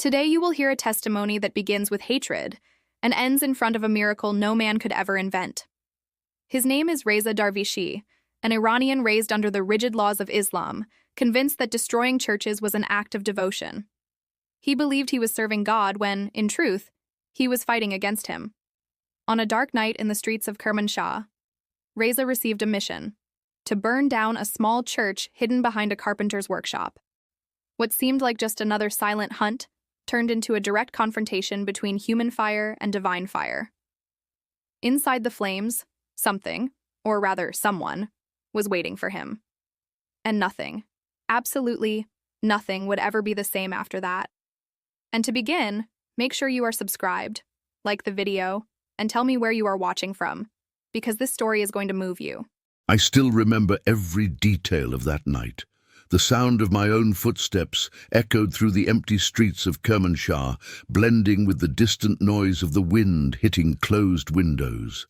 Today you will hear a testimony that begins with hatred and ends in front of a miracle no man could ever invent. His name is Reza Darvishi, an Iranian raised under the rigid laws of Islam, convinced that destroying churches was an act of devotion. He believed he was serving God when, in truth, he was fighting against him. On a dark night in the streets of Kermanshah, Reza received a mission to burn down a small church hidden behind a carpenter's workshop. What seemed like just another silent hunt turned into a direct confrontation between human fire and divine fire. Inside the flames, something, or rather someone, was waiting for him. And nothing, absolutely nothing, would ever be the same after that. And to begin, make sure you are subscribed, like the video, and tell me where you are watching from, because this story is going to move you. I still remember every detail of that night. The sound of my own footsteps echoed through the empty streets of Kermanshah, blending with the distant noise of the wind hitting closed windows.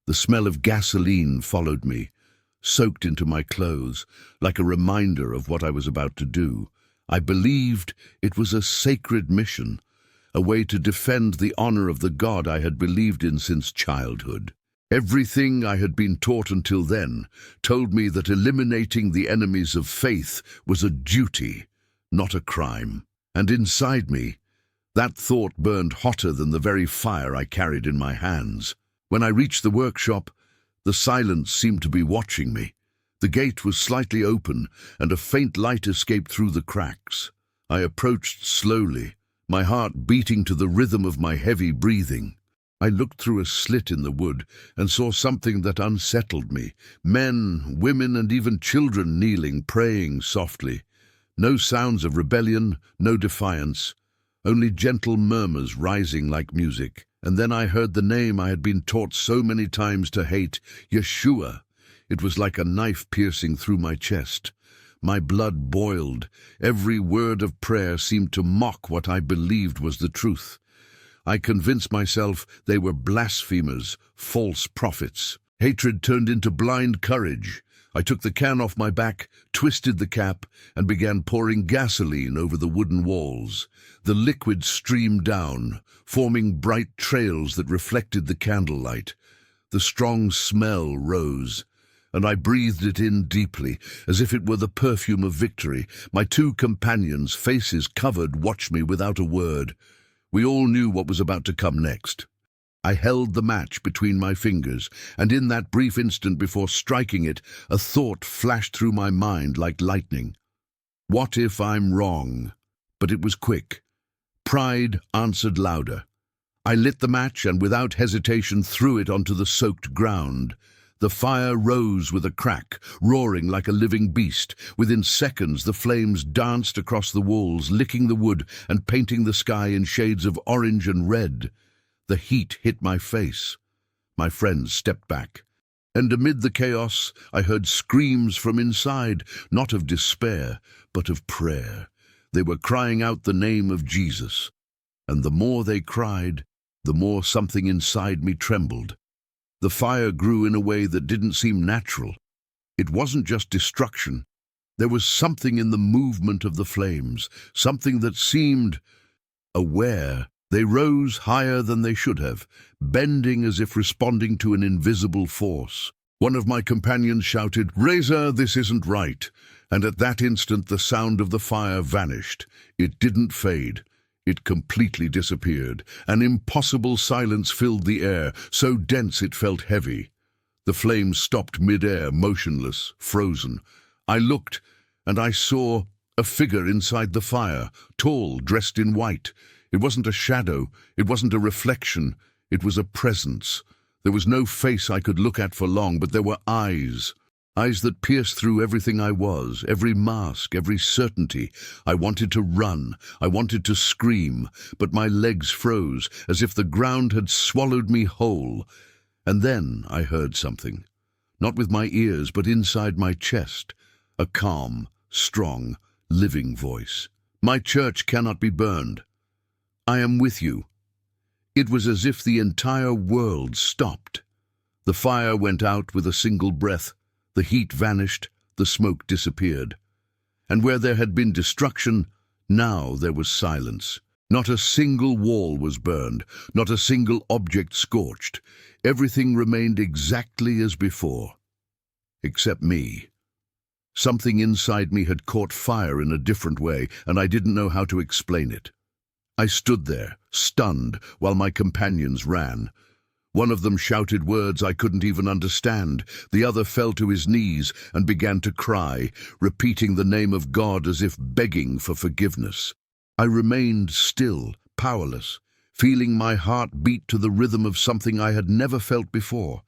The smell of gasoline followed me, soaked into my clothes, like a reminder of what I was about to do. I believed it was a sacred mission, a way to defend the honor of the God I had believed in since childhood. Everything I had been taught until then told me that eliminating the enemies of faith was a duty, not a crime. And inside me, that thought burned hotter than the very fire I carried in my hands. When I reached the workshop, the silence seemed to be watching me. The gate was slightly open, and a faint light escaped through the cracks. I approached slowly, my heart beating to the rhythm of my heavy breathing. I looked through a slit in the wood and saw something that unsettled me. Men, women, and even children kneeling, praying softly. No sounds of rebellion, no defiance, only gentle murmurs rising like music. And then I heard the name I had been taught so many times to hate, Yeshua. It was like a knife piercing through my chest. My blood boiled. Every word of prayer seemed to mock what I believed was the truth. I convinced myself they were blasphemers, false prophets. Hatred turned into blind courage. I took the can off my back, twisted the cap, and began pouring gasoline over the wooden walls. The liquid streamed down, forming bright trails that reflected the candlelight. The strong smell rose, and I breathed it in deeply, as if it were the perfume of victory. My two companions, faces covered, watched me without a word. We all knew what was about to come next. I held the match between my fingers, and in that brief instant before striking it, a thought flashed through my mind like lightning. What if I'm wrong? But it was quick. Pride answered louder. I lit the match and without hesitation threw it onto the soaked ground. The fire rose with a crack, roaring like a living beast. Within seconds, the flames danced across the walls, licking the wood and painting the sky in shades of orange and red. The heat hit my face. My friends stepped back. And amid the chaos, I heard screams from inside, not of despair, but of prayer. They were crying out the name of Jesus. And the more they cried, the more something inside me trembled. The fire grew in a way that didn't seem natural. It wasn't just destruction. There was something in the movement of the flames, something that seemed aware. They rose higher than they should have, bending as if responding to an invisible force. One of my companions shouted, "Reza, this isn't right." And at that instant the sound of the fire vanished. It didn't fade. It completely disappeared. An impossible silence filled the air, so dense it felt heavy. The flames stopped mid-air, motionless, frozen. I looked, and I saw a figure inside the fire, tall, dressed in white. It wasn't a shadow, it wasn't a reflection, it was a presence. There was no face I could look at for long, but there were eyes. Eyes that pierced through everything I was, every mask, every certainty. I wanted to run, I wanted to scream, but my legs froze, as if the ground had swallowed me whole. And then I heard something, not with my ears, but inside my chest, a calm, strong, living voice. "My church cannot be burned. I am with you." It was as if the entire world stopped. The fire went out with a single breath. The heat vanished, the smoke disappeared. And where there had been destruction, now there was silence. Not a single wall was burned, not a single object scorched. Everything remained exactly as before. Except me. Something inside me had caught fire in a different way, and I didn't know how to explain it. I stood there, stunned, while my companions ran. One of them shouted words I couldn't even understand. The other fell to his knees and began to cry, repeating the name of God as if begging for forgiveness. I remained still, powerless, feeling my heart beat to the rhythm of something I had never felt before.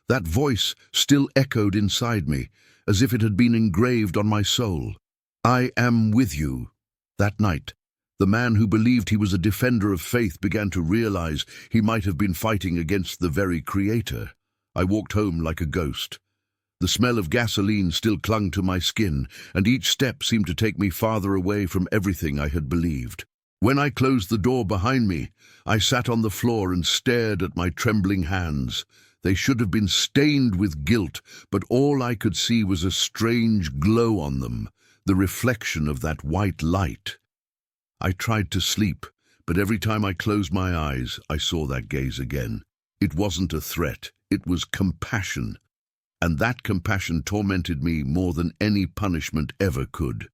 That voice still echoed inside me, as if it had been engraved on my soul. I am with you. That night, the man who believed he was a defender of faith began to realize he might have been fighting against the very Creator. I walked home like a ghost. The smell of gasoline still clung to my skin, and each step seemed to take me farther away from everything I had believed. When I closed the door behind me, I sat on the floor and stared at my trembling hands. They should have been stained with guilt, but all I could see was a strange glow on them, the reflection of that white light. I tried to sleep, but every time I closed my eyes, I saw that gaze again. It wasn't a threat, it was compassion. And that compassion tormented me more than any punishment ever could.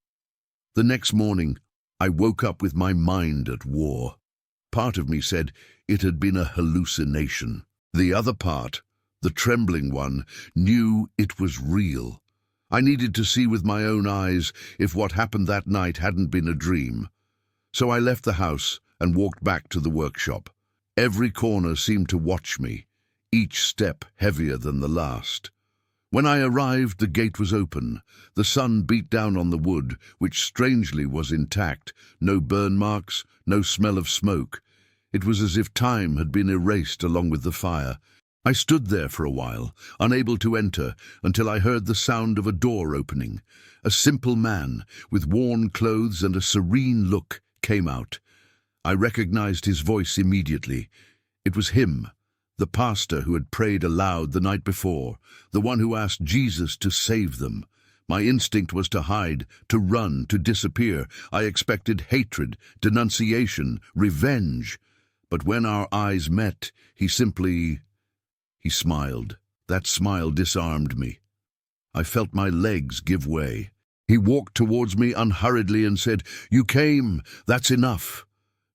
The next morning, I woke up with my mind at war. Part of me said it had been a hallucination. The other part, the trembling one, knew it was real. I needed to see with my own eyes if what happened that night hadn't been a dream. So I left the house and walked back to the workshop. Every corner seemed to watch me, each step heavier than the last. When I arrived, the gate was open. The sun beat down on the wood, which strangely was intact. No burn marks, no smell of smoke. It was as if time had been erased along with the fire. I stood there for a while, unable to enter, until I heard the sound of a door opening. A simple man, with worn clothes and a serene look, came out. I recognized his voice immediately. It was him, the pastor who had prayed aloud the night before, the one who asked Jesus to save them. My instinct was to hide, to run, to disappear. I expected hatred, denunciation, revenge. But when our eyes met, he smiled. That smile disarmed me. I felt my legs give way. He walked towards me unhurriedly and said, "You came, that's enough."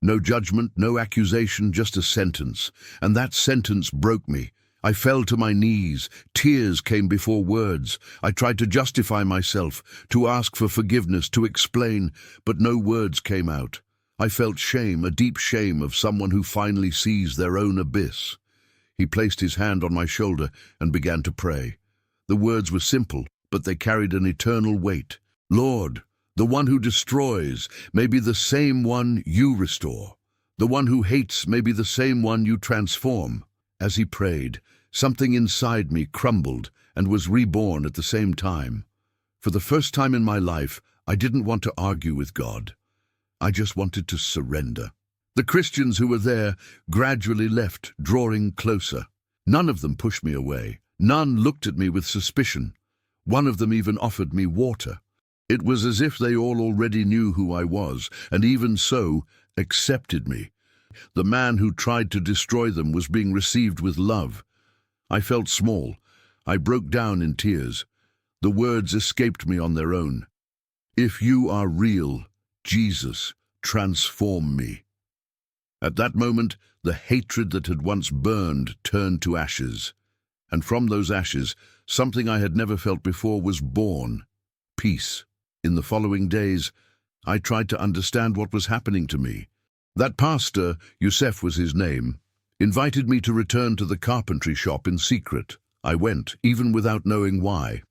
No judgment, no accusation, just a sentence. And that sentence broke me. I fell to my knees. Tears came before words. I tried to justify myself, to ask for forgiveness, to explain, but no words came out. I felt shame, a deep shame of someone who finally sees their own abyss. He placed his hand on my shoulder and began to pray. The words were simple, but they carried an eternal weight. "Lord, the one who destroys may be the same one you restore. The one who hates may be the same one you transform." As he prayed, something inside me crumbled and was reborn at the same time. For the first time in my life, I didn't want to argue with God. I just wanted to surrender. The Christians who were there gradually left, drawing closer. None of them pushed me away. None looked at me with suspicion. One of them even offered me water. It was as if they all already knew who I was, and even so, accepted me. The man who tried to destroy them was being received with love. I felt small. I broke down in tears. The words escaped me on their own. "If you are real, Jesus, transform me." At that moment, the hatred that had once burned turned to ashes. And from those ashes, something I had never felt before was born: peace. In the following days, I tried to understand what was happening to me. That pastor, Yusef was his name, invited me to return to the carpentry shop in secret. I went, even without knowing why.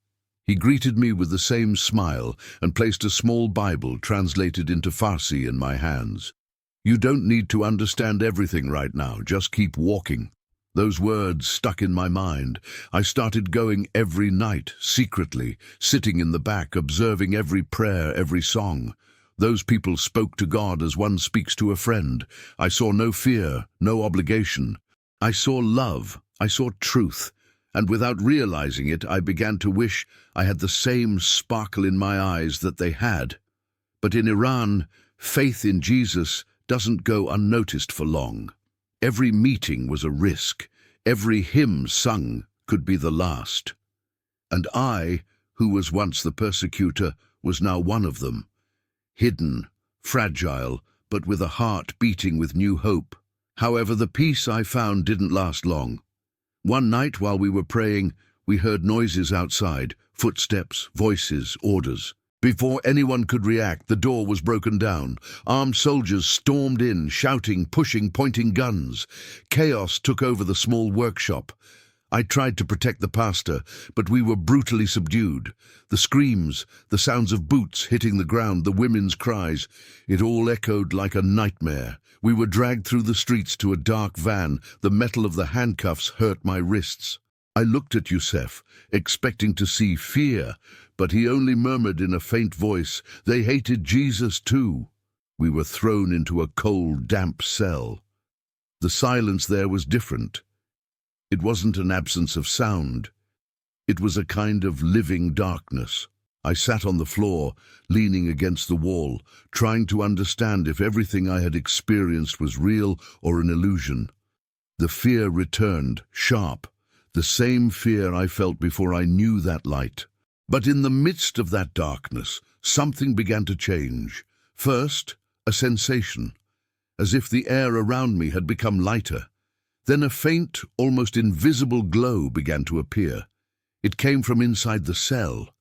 He greeted me with the same smile and placed a small Bible translated into Farsi in my hands. "You don't need to understand everything right now, just keep walking." Those words stuck in my mind. I started going every night, secretly, sitting in the back, observing every prayer, every song. Those people spoke to God as one speaks to a friend. I saw no fear, no obligation. I saw love, I saw truth, and without realizing it, I began to wish I had the same sparkle in my eyes that they had. But in Iran, faith in Jesus doesn't go unnoticed for long. Every meeting was a risk. Every hymn sung could be the last. And I, who was once the persecutor, was now one of them. Hidden, fragile, but with a heart beating with new hope. However, the peace I found didn't last long. One night while we were praying, we heard noises outside, footsteps, voices, orders. Before anyone could react, the door was broken down. Armed soldiers stormed in, shouting, pushing, pointing guns. Chaos took over the small workshop. I tried to protect the pastor, but we were brutally subdued. The screams, the sounds of boots hitting the ground, the women's cries, it all echoed like a nightmare. We were dragged through the streets to a dark van. The metal of the handcuffs hurt my wrists. I looked at Youssef, expecting to see fear, but he only murmured in a faint voice, "They hated Jesus too." We were thrown into a cold, damp cell. The silence there was different. It wasn't an absence of sound. It was a kind of living darkness. I sat on the floor, leaning against the wall, trying to understand if everything I had experienced was real or an illusion. The fear returned, sharp, the same fear I felt before I knew that light. But in the midst of that darkness, something began to change. First, a sensation, as if the air around me had become lighter. Then a faint, almost invisible glow began to appear. It came from inside the cell.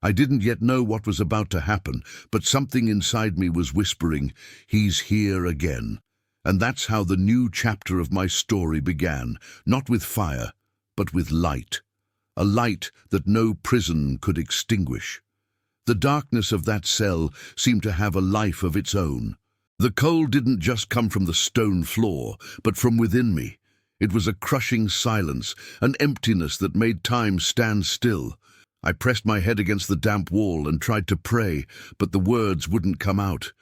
I didn't yet know what was about to happen, but something inside me was whispering, "He's here again." And that's how the new chapter of my story began, not with fire, but with light. A light that no prison could extinguish. The darkness of that cell seemed to have a life of its own. The cold didn't just come from the stone floor, but from within me. It was a crushing silence, an emptiness that made time stand still. I pressed my head against the damp wall and tried to pray, but the words wouldn't come out.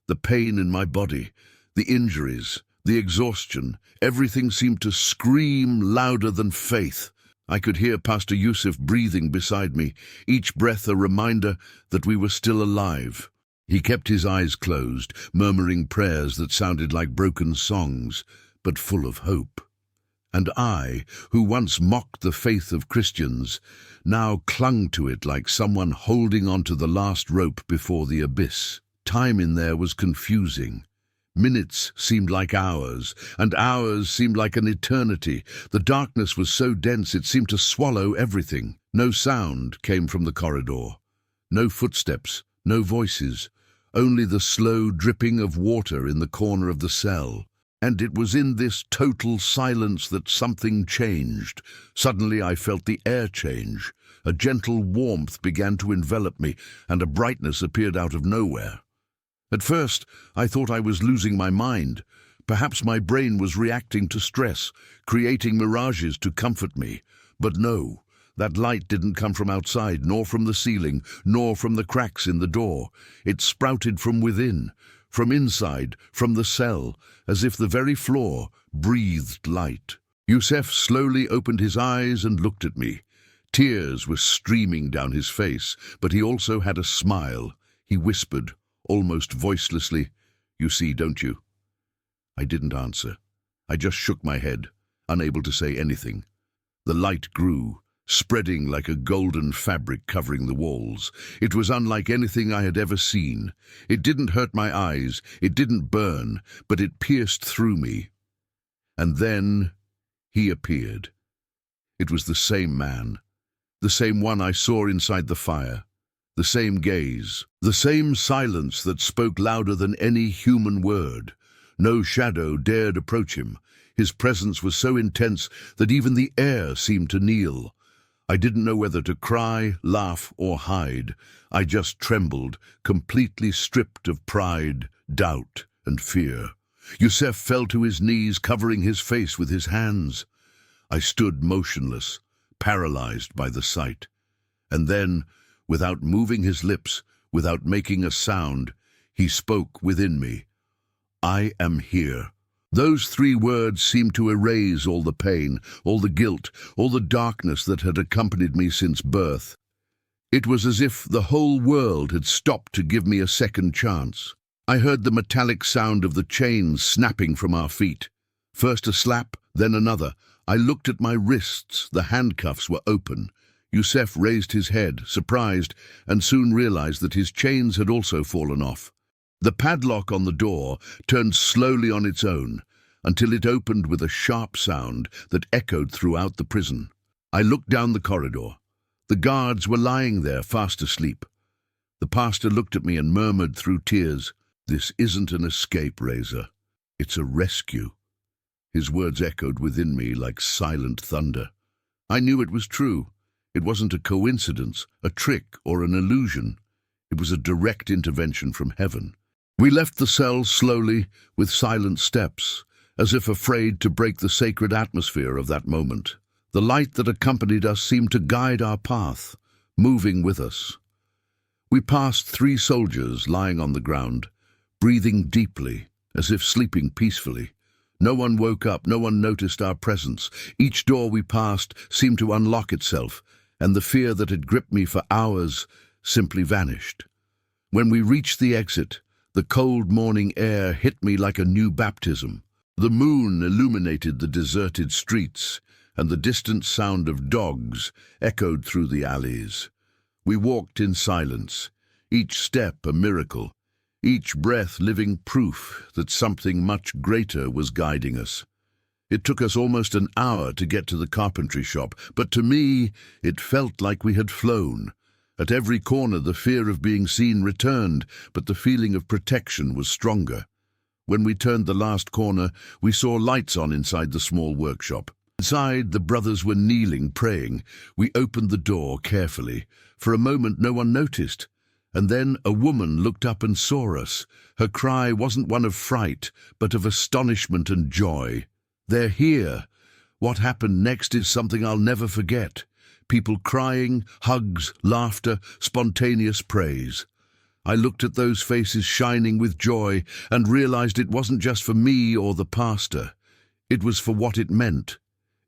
The pain in my body, the injuries, the exhaustion, everything seemed to scream louder than faith. I could hear Pastor Youssef breathing beside me, each breath a reminder that we were still alive. He kept his eyes closed, murmuring prayers that sounded like broken songs, but full of hope. And I, who once mocked the faith of Christians, now clung to it like someone holding onto the last rope before the abyss. Time in there was confusing. Minutes seemed like hours, and hours seemed like an eternity. The darkness was so dense it seemed to swallow everything. No sound came from the corridor. No footsteps, no voices, only the slow dripping of water in the corner of the cell. And it was in this total silence that something changed. Suddenly I felt the air change. A gentle warmth began to envelop me, and a brightness appeared out of nowhere. At first, I thought I was losing my mind. Perhaps my brain was reacting to stress, creating mirages to comfort me. But no, that light didn't come from outside, nor from the ceiling, nor from the cracks in the door. It sprouted from within, from inside, from the cell, as if the very floor breathed light. Youssef slowly opened his eyes and looked at me. Tears were streaming down his face, but he also had a smile. He whispered, almost voicelessly, "You see, don't you?" I didn't answer. I just shook my head, unable to say anything. The light grew, spreading like a golden fabric covering the walls. It was unlike anything I had ever seen. It didn't hurt my eyes, it didn't burn, but it pierced through me. And then he appeared. It was the same man, the same one I saw inside the fire, the same gaze, the same silence that spoke louder than any human word. No shadow dared approach him. His presence was so intense that even the air seemed to kneel. I didn't know whether to cry, laugh, or hide. I just trembled, completely stripped of pride, doubt, and fear. Youssef fell to his knees, covering his face with his hands. I stood motionless, paralyzed by the sight. And then, without moving his lips, without making a sound, he spoke within me. "I am here." Those 3 words seemed to erase all the pain, all the guilt, all the darkness that had accompanied me since birth. It was as if the whole world had stopped to give me a second chance. I heard the metallic sound of the chains snapping from our feet. First a slap, then another. I looked at my wrists. The handcuffs were open. Yusef raised his head, surprised, and soon realized that his chains had also fallen off. The padlock on the door turned slowly on its own, until it opened with a sharp sound that echoed throughout the prison. I looked down the corridor. The guards were lying there, fast asleep. The pastor looked at me and murmured through tears, "This isn't an escape, Reza. It's a rescue." His words echoed within me like silent thunder. I knew it was true. It wasn't a coincidence, a trick, or an illusion. It was a direct intervention from heaven. We left the cell slowly, with silent steps, as if afraid to break the sacred atmosphere of that moment. The light that accompanied us seemed to guide our path, moving with us. We passed 3 soldiers lying on the ground, breathing deeply, as if sleeping peacefully. No one woke up, no one noticed our presence. Each door we passed seemed to unlock itself, and the fear that had gripped me for hours simply vanished. When we reached the exit, the cold morning air hit me like a new baptism. The moon illuminated the deserted streets, and the distant sound of dogs echoed through the alleys. We walked in silence, each step a miracle, each breath living proof that something much greater was guiding us. It took us almost an hour to get to the carpentry shop, but to me it felt like we had flown. At every corner the fear of being seen returned, but the feeling of protection was stronger. When we turned the last corner, we saw lights on inside the small workshop. Inside, the brothers were kneeling, praying. We opened the door carefully. For a moment no one noticed, and then a woman looked up and saw us. Her cry wasn't one of fright, but of astonishment and joy. "They're here." What happened next is something I'll never forget. People crying, hugs, laughter, spontaneous praise. I looked at those faces shining with joy and realized it wasn't just for me or the pastor. It was for what it meant.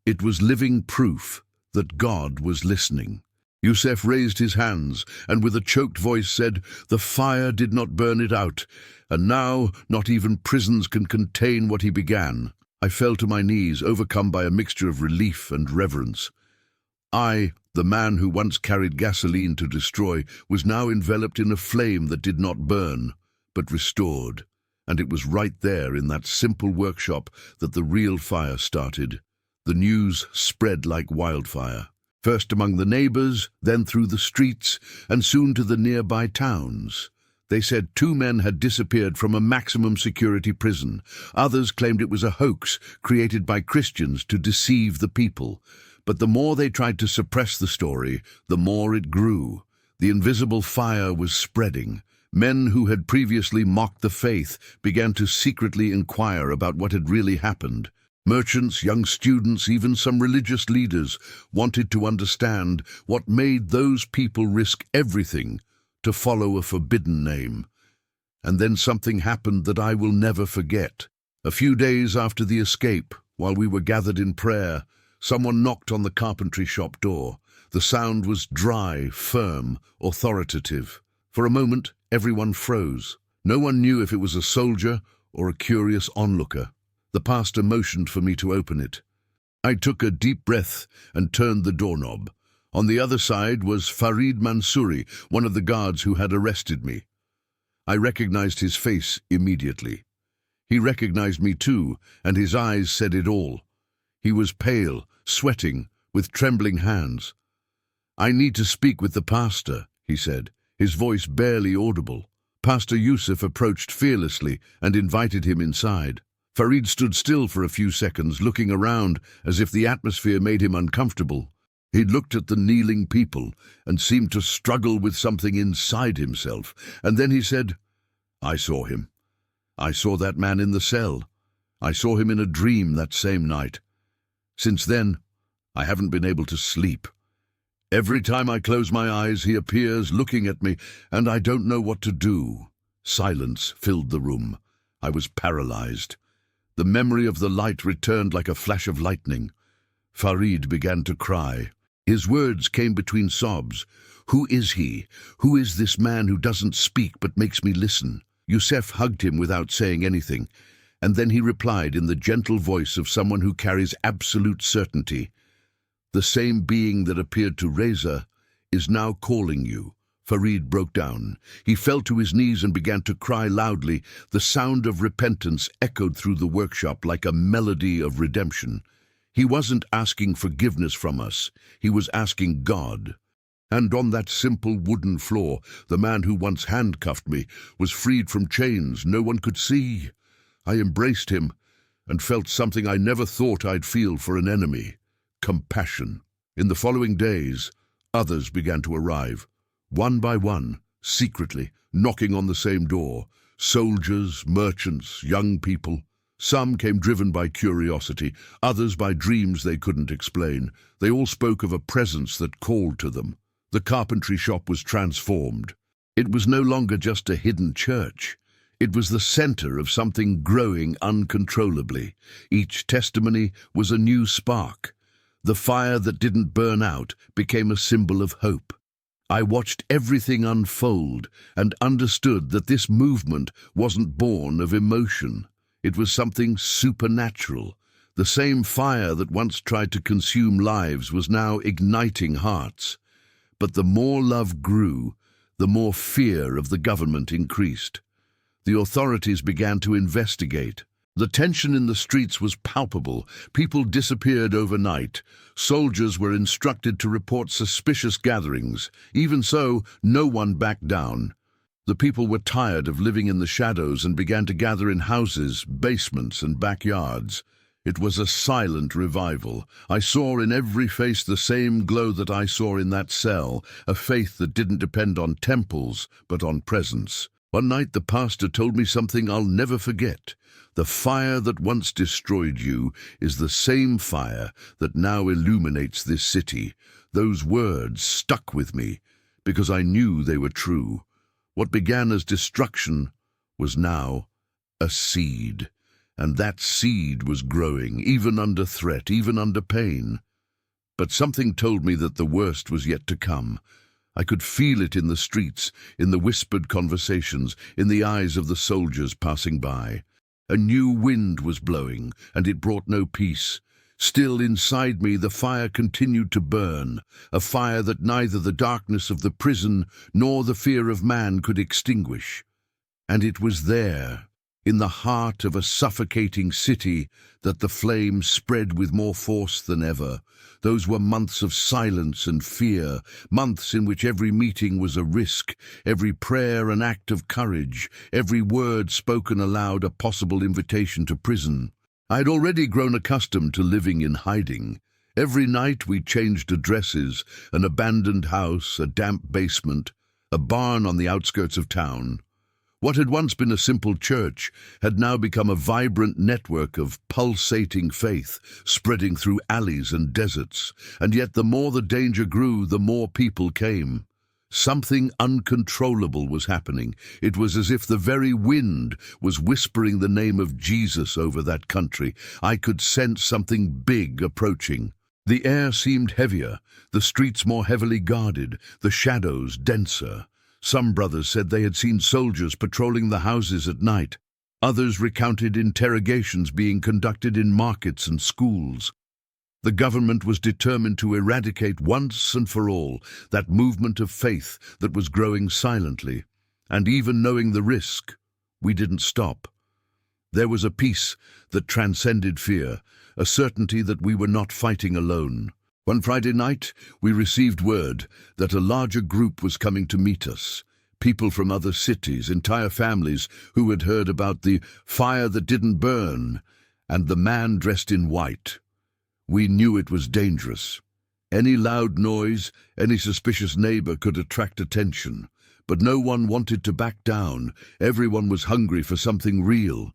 It was living proof that God was listening. Yusef raised his hands and with a choked voice said, "The fire did not burn it out, and now not even prisons can contain what he began." I fell to my knees, overcome by a mixture of relief and reverence. I, the man who once carried gasoline to destroy, was now enveloped in a flame that did not burn, but restored. And it was right there in that simple workshop that the real fire started. The news spread like wildfire, first among the neighbors, then through the streets, and soon to the nearby towns. They said 2 men had disappeared from a maximum security prison. Others claimed it was a hoax created by Christians to deceive the people. But the more they tried to suppress the story, the more it grew. The invisible fire was spreading. Men who had previously mocked the faith began to secretly inquire about what had really happened. Merchants, young students, even some religious leaders wanted to understand what made those people risk everything to follow a forbidden name. And then something happened that I will never forget. A few days after the escape, while we were gathered in prayer, someone knocked on the carpentry shop door. The sound was dry, firm, authoritative. For a moment, everyone froze. No one knew if it was a soldier or a curious onlooker. The pastor motioned for me to open it. I took a deep breath and turned the doorknob. On the other side was Farid Mansouri, one of the guards who had arrested me. I recognized his face immediately. He recognized me too, and his eyes said it all. He was pale, sweating, with trembling hands. "I need to speak with the pastor," he said, his voice barely audible. Pastor Yusuf approached fearlessly and invited him inside. Farid stood still for a few seconds, looking around as if the atmosphere made him uncomfortable. He looked at the kneeling people and seemed to struggle with something inside himself. And then he said, "I saw him. I saw that man in the cell. I saw him in a dream that same night. Since then, I haven't been able to sleep. Every time I close my eyes, he appears looking at me, and I don't know what to do." Silence filled the room. I was paralyzed. The memory of the light returned like a flash of lightning. Farid began to cry. His words came between sobs. "Who is he? Who is this man who doesn't speak but makes me listen?" Yusef hugged him without saying anything, and then he replied in the gentle voice of someone who carries absolute certainty. "The same being that appeared to Reza is now calling you." Farid broke down. He fell to his knees and began to cry loudly. The sound of repentance echoed through the workshop like a melody of redemption. He wasn't asking forgiveness from us. He was asking God. And on that simple wooden floor, the man who once handcuffed me was freed from chains no one could see. I embraced him and felt something I never thought I'd feel for an enemy: compassion. In the following days, others began to arrive. One by one, secretly, knocking on the same door. Soldiers, merchants, young people. Some came driven by curiosity, others by dreams they couldn't explain. They all spoke of a presence that called to them. The carpentry shop was transformed. It was no longer just a hidden church. It was the center of something growing uncontrollably. Each testimony was a new spark. The fire that didn't burn out became a symbol of hope. I watched everything unfold and understood that this movement wasn't born of emotion. It was something supernatural. The same fire that once tried to consume lives was now igniting hearts. But the more love grew, the more fear of the government increased. The authorities began to investigate. The tension in the streets was palpable. People disappeared overnight. Soldiers were instructed to report suspicious gatherings. Even so, no one backed down. The people were tired of living in the shadows and began to gather in houses, basements, and backyards. It was a silent revival. I saw in every face the same glow that I saw in that cell, a faith that didn't depend on temples, but on presence. One night the pastor told me something I'll never forget. The fire that once destroyed you is the same fire that now illuminates this city. Those words stuck with me because I knew they were true. What began as destruction was now a seed, and that seed was growing, even under threat, even under pain. But something told me that the worst was yet to come. I could feel it in the streets, in the whispered conversations, in the eyes of the soldiers passing by. A new wind was blowing, and it brought no peace. Still inside me the fire continued to burn, a fire that neither the darkness of the prison nor the fear of man could extinguish. And it was there, in the heart of a suffocating city, that the flame spread with more force than ever. Those were months of silence and fear, months in which every meeting was a risk, every prayer an act of courage, every word spoken aloud a possible invitation to prison. I had already grown accustomed to living in hiding. Every night we changed addresses: an abandoned house, a damp basement, a barn on the outskirts of town. What had once been a simple church had now become a vibrant network of pulsating faith, spreading through alleys and deserts. And yet the more the danger grew, the more people came. Something uncontrollable was happening. It was as if the very wind was whispering the name of Jesus over that country. I could sense something big approaching. The air seemed heavier, the streets more heavily guarded, the shadows denser. Some brothers said they had seen soldiers patrolling the houses at night. Others recounted interrogations being conducted in markets and schools. The government was determined to eradicate once and for all that movement of faith that was growing silently. And even knowing the risk, we didn't stop. There was a peace that transcended fear, a certainty that we were not fighting alone. One Friday night, we received word that a larger group was coming to meet us. People from other cities, entire families who had heard about the fire that didn't burn, and the man dressed in white. We knew it was dangerous. Any loud noise, any suspicious neighbor could attract attention. But no one wanted to back down. Everyone was hungry for something real.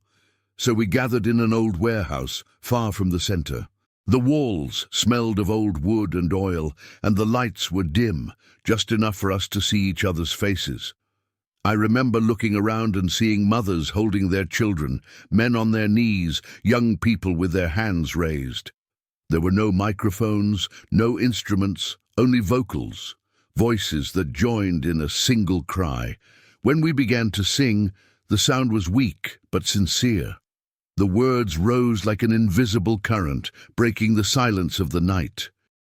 So we gathered in an old warehouse, far from the center. The walls smelled of old wood and oil, and the lights were dim, just enough for us to see each other's faces. I remember looking around and seeing mothers holding their children, men on their knees, young people with their hands raised. There were no microphones, no instruments, only vocals, voices that joined in a single cry. When we began to sing, The sound was weak but sincere. The words rose like an invisible current, breaking the silence of the night.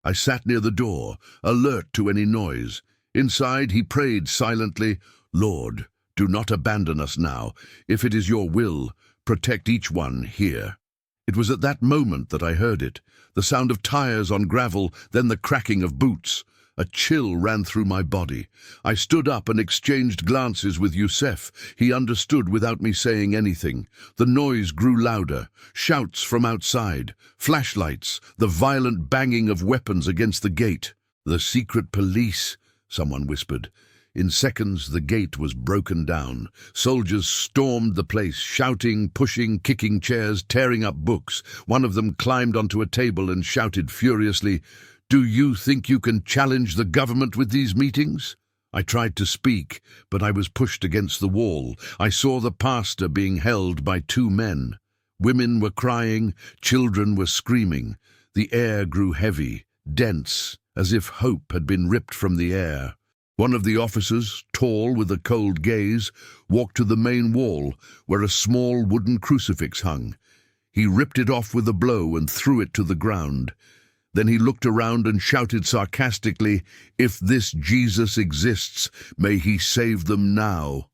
I sat near the door, alert to any noise. Inside he prayed silently, "Lord, do not abandon us now. If it is your will, protect each one here." It was at that moment that I heard it, the sound of tires on gravel, then the cracking of boots. A chill ran through my body. I stood up and exchanged glances with Youssef. He understood without me saying anything. The noise grew louder. Shouts from outside. Flashlights. The violent banging of weapons against the gate. "The secret police," someone whispered. In seconds, the gate was broken down. Soldiers stormed the place, shouting, pushing, kicking chairs, tearing up books. One of them climbed onto a table and shouted furiously, "Do you think you can challenge the government with these meetings?" I tried to speak, but I was pushed against the wall. I saw the pastor being held by two men. Women were crying, children were screaming. The air grew heavy, dense, as if hope had been ripped from the air. One of the officers, tall with a cold gaze, walked to the main wall, where a small wooden crucifix hung. He ripped it off with a blow and threw it to the ground. Then he looked around and shouted sarcastically, "If this Jesus exists, may he save them now."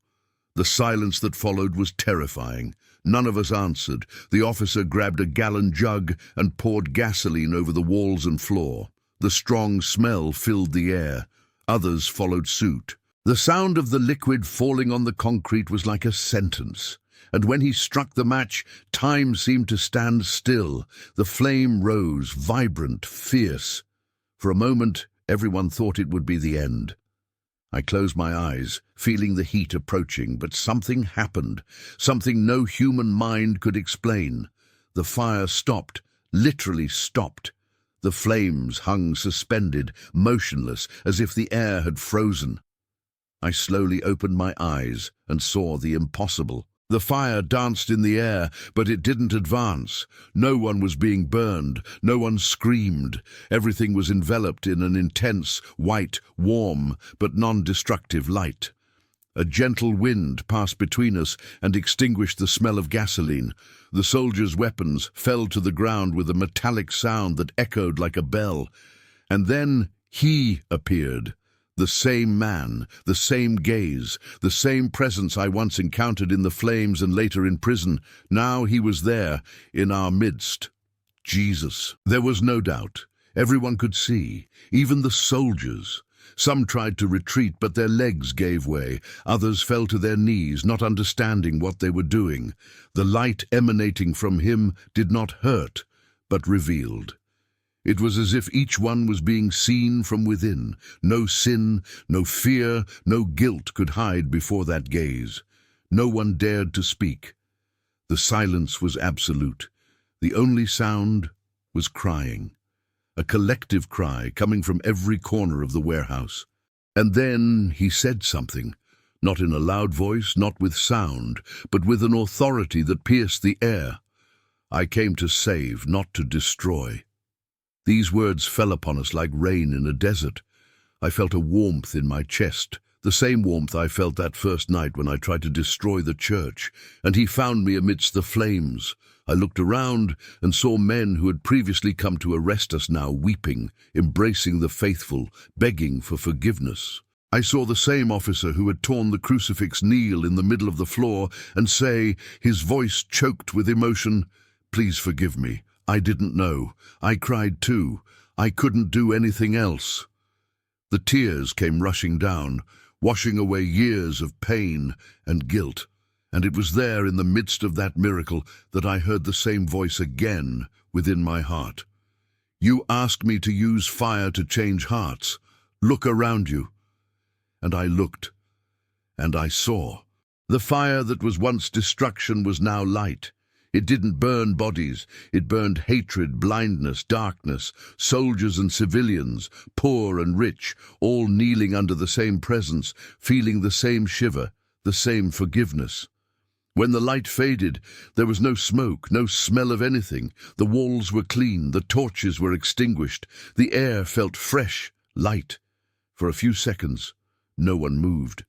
The silence that followed was terrifying. None of us answered. The officer grabbed a gallon jug and poured gasoline over the walls and floor. The strong smell filled the air. Others followed suit. The sound of the liquid falling on the concrete was like a sentence. And when he struck the match, time seemed to stand still. The flame rose, vibrant, fierce. For a moment, everyone thought it would be the end. I closed my eyes, feeling the heat approaching, but something happened, something no human mind could explain. The fire stopped, literally stopped. The flames hung suspended, motionless, as if the air had frozen. I slowly opened my eyes and saw the impossible. The fire danced in the air, but it didn't advance. No one was being burned. No one screamed. Everything was enveloped in an intense, white, warm, but non-destructive light. A gentle wind passed between us and extinguished the smell of gasoline. The soldiers' weapons fell to the ground with a metallic sound that echoed like a bell. And then he appeared. The same man, the same gaze, the same presence I once encountered in the flames and later in prison. Now he was there, in our midst. Jesus. There was no doubt. Everyone could see, even the soldiers. Some tried to retreat, but their legs gave way. Others fell to their knees, not understanding what they were doing. The light emanating from him did not hurt, but revealed. It was as if each one was being seen from within. No sin, no fear, no guilt could hide before that gaze. No one dared to speak. The silence was absolute. The only sound was crying. A collective cry coming from every corner of the warehouse. And then he said something, not in a loud voice, not with sound, but with an authority that pierced the air. "I came to save, not to destroy." These words fell upon us like rain in a desert. I felt a warmth in my chest, the same warmth I felt that first night when I tried to destroy the church, and he found me amidst the flames. I looked around and saw men who had previously come to arrest us now weeping, embracing the faithful, begging for forgiveness. I saw the same officer who had torn the crucifix kneel in the middle of the floor and say, his voice choked with emotion, "Please forgive me. I didn't know. I cried too. I couldn't do anything else." The tears came rushing down, washing away years of pain and guilt. And it was there in the midst of that miracle that I heard the same voice again within my heart. "You ask me to use fire to change hearts. Look around you." And I looked, and I saw. The fire that was once destruction was now light. It didn't burn bodies. It burned hatred, blindness, darkness, soldiers and civilians, poor and rich, all kneeling under the same presence, feeling the same shiver, the same forgiveness. When the light faded, there was no smoke, no smell of anything. The walls were clean, the torches were extinguished. The air felt fresh, light. For a few seconds, no one moved.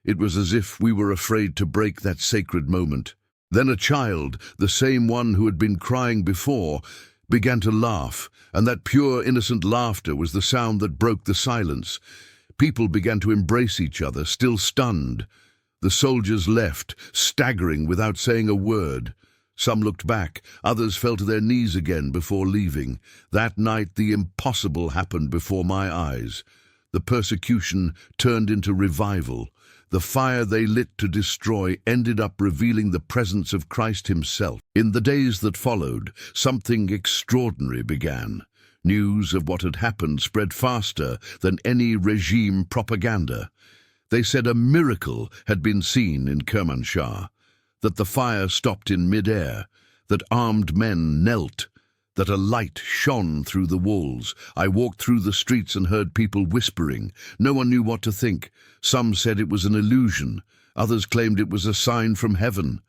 It was as if we were afraid to break that sacred moment. Then a child, the same one who had been crying before, began to laugh, and that pure, innocent laughter was the sound that broke the silence. People began to embrace each other, still stunned. The soldiers left, staggering without saying a word. Some looked back, others fell to their knees again before leaving. That night the impossible happened before my eyes. The persecution turned into revival. The fire they lit to destroy ended up revealing the presence of Christ himself. In the days that followed, something extraordinary began. News of what had happened spread faster than any regime propaganda. They said a miracle had been seen in Kermanshah, that the fire stopped in mid-air, that armed men knelt, that a light shone through the walls. I walked through the streets and heard people whispering. No one knew what to think. Some said it was an illusion. Others claimed it was a sign from heaven.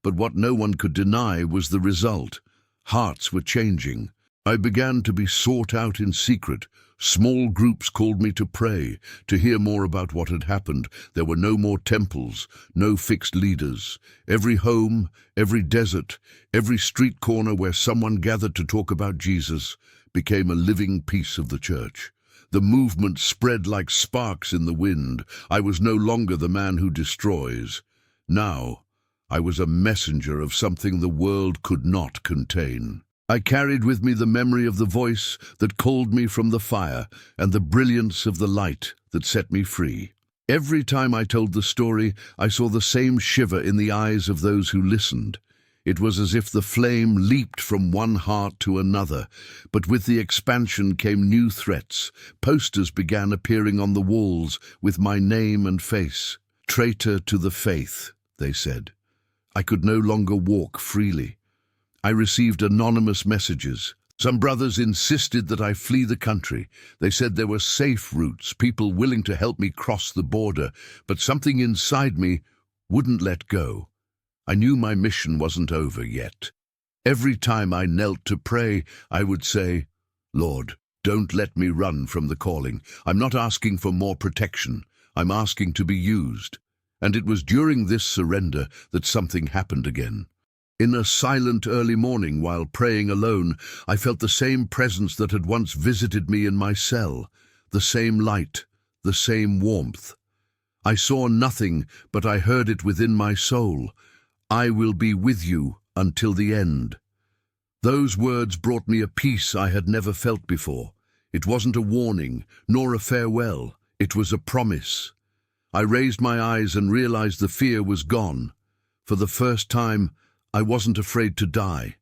But what no one could deny was the result. Hearts were changing. I began to be sought out in secret. Small groups called me to pray, to hear more about what had happened. There were no more temples, no fixed leaders. Every home, every desert, every street corner where someone gathered to talk about Jesus became a living piece of the church. The movement spread like sparks in the wind. I was no longer the man who destroys. Now, I was a messenger of something the world could not contain. I carried with me the memory of the voice that called me from the fire and the brilliance of the light that set me free. Every time I told the story, I saw the same shiver in the eyes of those who listened. It was as if the flame leaped from one heart to another, but with the expansion came new threats. Posters began appearing on the walls with my name and face. "Traitor to the faith," they said. I could no longer walk freely. I received anonymous messages. Some brothers insisted that I flee the country. They said there were safe routes, people willing to help me cross the border, but something inside me wouldn't let go. I knew my mission wasn't over yet. Every time I knelt to pray, I would say, "Lord, don't let me run from the calling. I'm not asking for more protection. I'm asking to be used." And it was during this surrender that something happened again. In a silent early morning, while praying alone, I felt the same presence that had once visited me in my cell, the same light, the same warmth. I saw nothing, but I heard it within my soul. "I will be with you until the end." Those words brought me a peace I had never felt before. It wasn't a warning, nor a farewell. It was a promise. I raised my eyes and realized the fear was gone. For the first time, I wasn't afraid to die.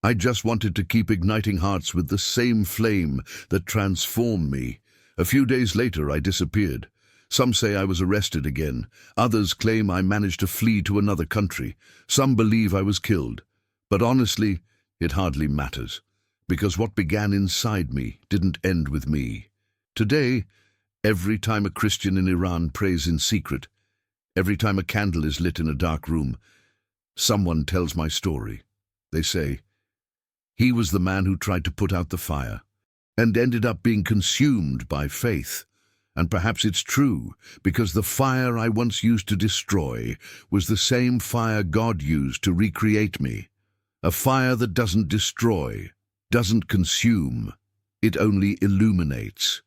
I just wanted to keep igniting hearts with the same flame that transformed me. A few days later, I disappeared. Some say I was arrested again. Others claim I managed to flee to another country. Some believe I was killed. But honestly, it hardly matters, because what began inside me didn't end with me. Today, every time a Christian in Iran prays in secret, every time a candle is lit in a dark room, someone tells my story. They say, "He was the man who tried to put out the fire and ended up being consumed by faith." And perhaps it's true, because the fire I once used to destroy was the same fire God used to recreate me. A fire that doesn't destroy, doesn't consume, it only illuminates.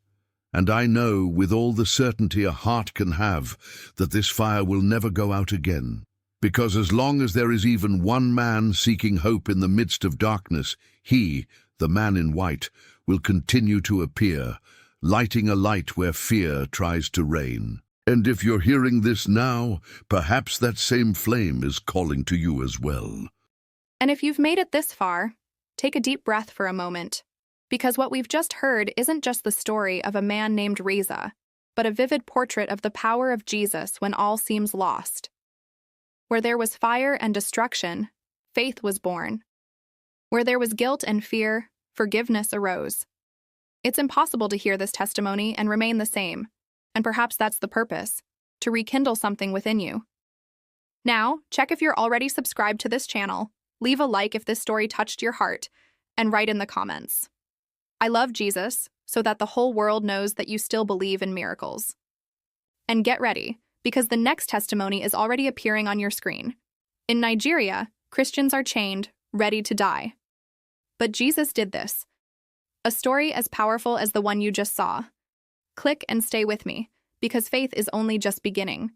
And I know with all the certainty a heart can have that this fire will never go out again. Because as long as there is even one man seeking hope in the midst of darkness, he, the man in white, will continue to appear, lighting a light where fear tries to reign. And if you're hearing this now, perhaps that same flame is calling to you as well. And if you've made it this far, take a deep breath for a moment, because what we've just heard isn't just the story of a man named Reza, but a vivid portrait of the power of Jesus when all seems lost. Where there was fire and destruction, faith was born. Where there was guilt and fear, forgiveness arose. It's impossible to hear this testimony and remain the same, and perhaps that's the purpose, to rekindle something within you. Now, check if you're already subscribed to this channel, leave a like if this story touched your heart, and write in the comments, "I love Jesus," so that the whole world knows that you still believe in miracles. And get ready, because the next testimony is already appearing on your screen. In Nigeria, Christians are chained, ready to die. But Jesus did this. A story as powerful as the one you just saw. Click and stay with me, because faith is only just beginning.